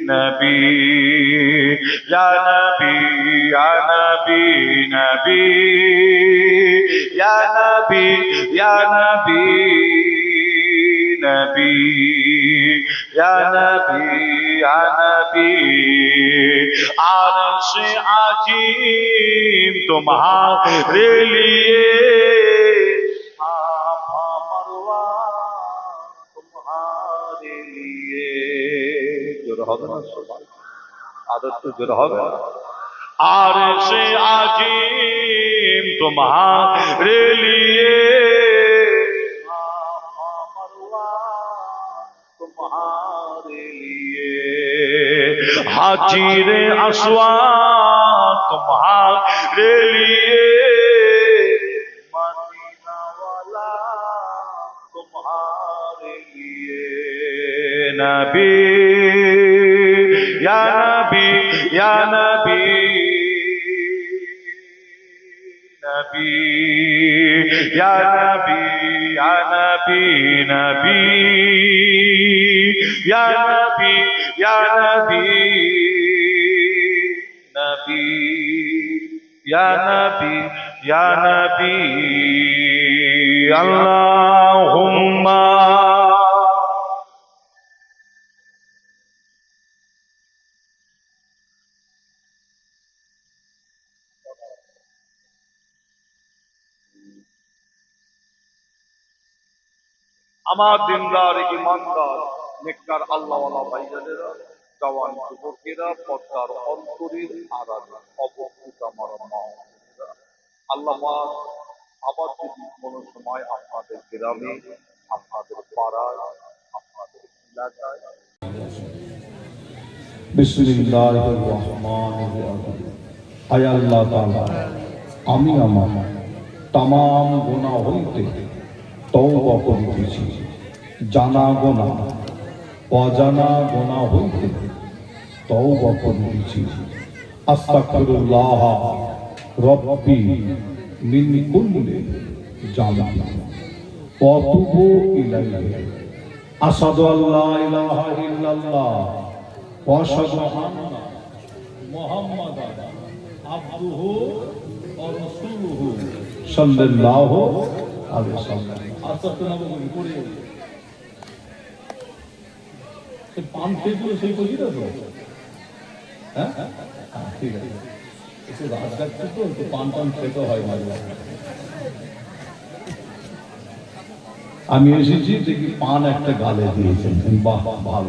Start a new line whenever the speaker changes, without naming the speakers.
নবী ইয়া নবী ইয়া নবী নবী ইয়া নবী ইয়া নবী নবী ইয়া নবী ইয়া নবী আরশ আজিম तुम्हारे लिए साफा मरवा तुम्हारे लिए जोर হবে না সুবহান আদত তো জোর হবে না आरश आजीम तुम्हारे लिए साफा मरवा तुम्हारे लिए हाजिर अस्वाद तुम्हारे लिए मदीना वाला तुम्हारे लिए नबी या नबी या नबी नबी या नबी या नबी नबी या नबी या नबी नबी या नबी या नबी अल्लाहुम्मा আমার দিনদার ইমানদার নেককার আল্লাহওয়ালা ভাইজানেরা জওয়ান যুবকেরা পর্দার অন্তরীর আড়ালে অবস্থিত আমার মা আল্লাহ আবার যদি কোনো সময় আপনাদের গ্রামে আপনাদের পাড়ায় আপনাদের এলাকায়
বিসমিল্লাহির রহমানির রহিম আয় আল্লাহ তাআলা আমি আমার तमाम গুনাহ হইতে তওবা করিতেছি জানা গুনাহ অজানা গুনাহ হইতে তওবা করিতেছি আস্তাগফিরুল্লাহ রব্বি মিন কুল্লি জামবি ওয়া আতুবু ইলাইহি আশহাদু আল্লা ইলাহা ইল্লাল্লাহ ওয়া আশহাদু আন্না মুহাম্মাদান আবদুহু ওয়া রাসূলুহু সাল্লাল্লাহু আলাইহি ওয়াসাল্লাম আস্তাগফিরুল্লাহ করে সে পান খেয়ে সেই করি না তো হ্যাঁ ঠিক আছে একটু রাত যাচ্ছে তো একটু পান খেতে হয় মাঝে মাঝে আমি এসেছি দেখি পান একটা গালে দিয়েছেন বাহ ভালো